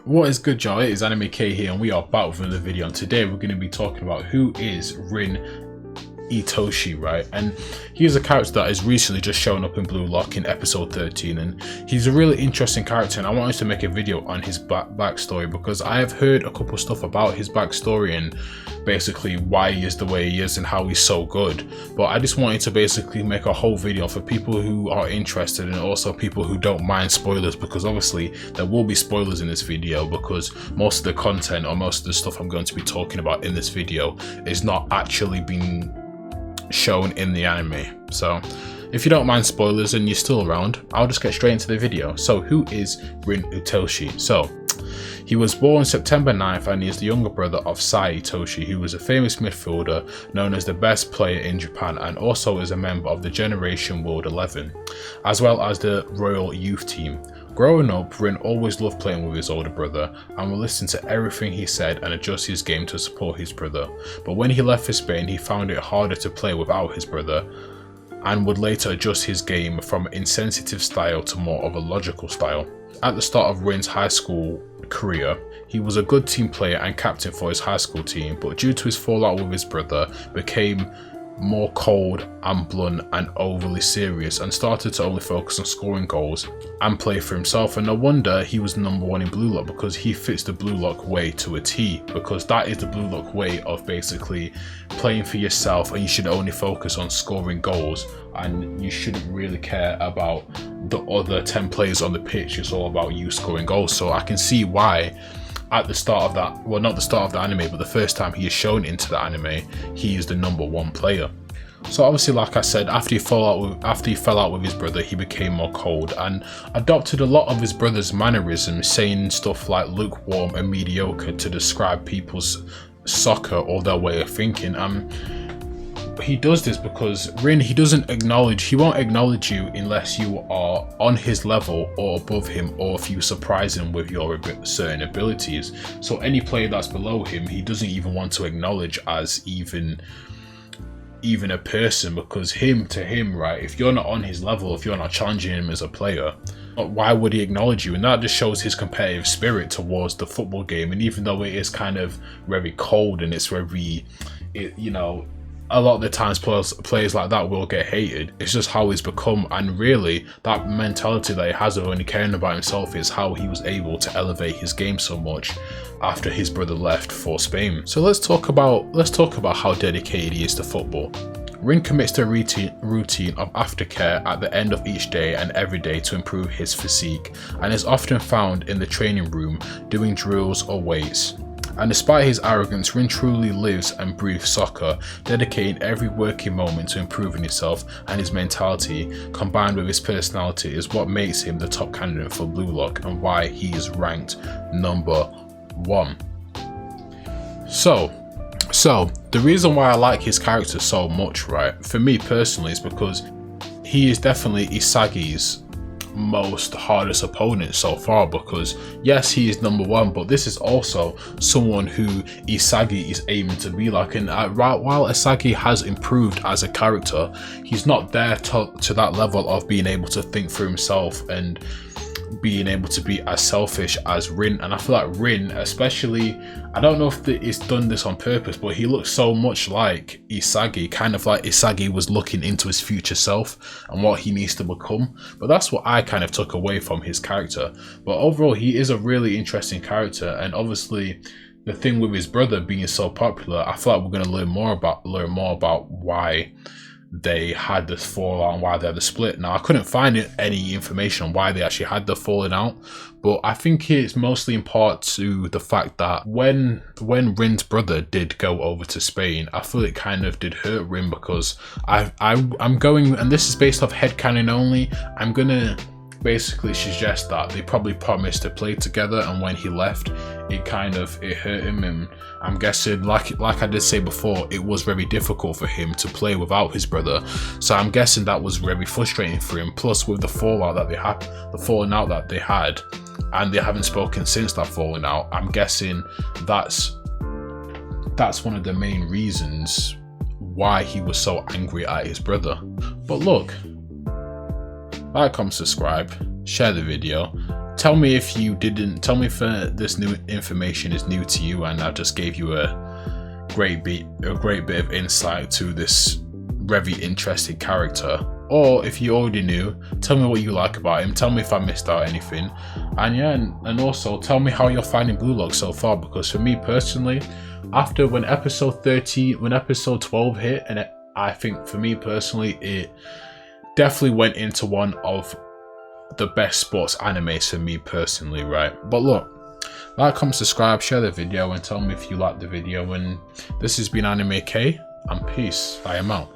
What is good, y'all? It is Anime K here, and we are back with another video. And today we're going to be talking about who is Rin Itoshi, right? And he is a character that has recently just shown up in Blue Lock in episode 13, and he's a really interesting character, and I wanted to make a video on his backstory because I have heard a couple stuff about his backstory and basically why he is the way he is and how he's so good. But I just wanted to basically make a whole video for people who are interested and also people who don't mind spoilers, because obviously there will be spoilers in this video because most of the content or most of the stuff I'm going to be talking about in this video is not actually being shown in the anime. So if you don't mind spoilers and you're still around, I'll just get straight into the video. So who is Rin Itoshi? So he was born September 9th and he is the younger brother of Sai Itoshi, who was a famous midfielder known as the best player in Japan and also is a member of the Generation World 11, as well as the Royal Youth Team. Growing up, Rin always loved playing with his older brother and would listen to everything he said and adjust his game to support his brother. But when he left for Spain, he found it harder to play without his brother and would later adjust his game from an insensitive style to more of a logical style. At the start of Rin's high school career, he was a good team player and captain for his high school team, but due to his fallout with his brother, became more cold and blunt and overly serious and started to only focus on scoring goals and play for himself. And no wonder he was number one in Blue Lock, because he fits the Blue Lock way to a T, because that is the Blue Lock way of basically playing for yourself, and you should only focus on scoring goals and you shouldn't really care about the other 10 players on the pitch. It's all about you scoring goals. So I can see why at the start of that, well, not the start of the anime, but the first time he is shown into the anime, he is the number one player. So obviously, like I said, after he fell out with his brother, he became more cold and adopted a lot of his brother's mannerisms, saying stuff like lukewarm and mediocre to describe people's soccer or their way of thinking. He does this because Rin, he won't acknowledge you unless you are on his level or above him, or if you surprise him with your certain abilities. So any player that's below him, he doesn't even want to acknowledge as even a person, because to him, right, if you're not on his level, if you're not challenging him as a player, why would he acknowledge you? And that just shows his competitive spirit towards the football game. And even though it is kind of very cold and it's very, a lot of the times players like that will get hated. It's just how he's become, and really that mentality that he has of only caring about himself is how he was able to elevate his game so much after his brother left for Spain. So let's talk about how dedicated he is to football. Rin commits to a routine of aftercare at the end of each day and every day to improve his physique, and is often found in the training room doing drills or weights. And despite his arrogance, Rin truly lives and breathes soccer, dedicating every working moment to improving himself, and his mentality, combined with his personality, is what makes him the top candidate for Blue Lock and why he is ranked number one. So the reason why I like his character so much, right, for me personally, is because he is definitely Isagi's most hardest opponent so far, because yes, he is number one, but this is also someone who Isagi is aiming to be like. And while Isagi has improved as a character, he's not there to that level of being able to think for himself and being able to be as selfish as Rin. And I feel like Rin, especially, I don't know if it's done this on purpose, but he looks so much like Isagi, kind of like Isagi was looking into his future self and what he needs to become. But that's what I kind of took away from his character. But overall, he is a really interesting character, and obviously the thing with his brother being so popular, I feel like we're going to learn more about why they had this fallout and why they had the split. Now, I couldn't find any information on why they actually had the falling out, but I think it's mostly in part to the fact that when Rin's brother did go over to Spain, I feel it kind of did hurt Rin, because I'm going, and this is based off headcanon only, I'm gonna basically suggest that they probably promised to play together, and when he left, it hurt him. And I'm guessing, like I did say before, it was very difficult for him to play without his brother. So I'm guessing that was very frustrating for him. Plus, with the falling out that they had, and they haven't spoken since that falling out, I'm guessing that's one of the main reasons why he was so angry at his brother. But look, like, comment, subscribe, share the video, tell me if you didn't. Tell me if this new information is new to you, and I just gave you a great bit of insight to this very interesting character. Or if you already knew, tell me what you like about him. Tell me if I missed out anything, and yeah, and also tell me how you're finding Blue Lock so far. Because for me personally, after when episode 12 hit, and I think for me personally, it definitely went into one of the best sports animes for me personally, right? But look, like, comment, subscribe, share the video, and tell me if you liked the video. And this has been Anime K, and peace. I am out.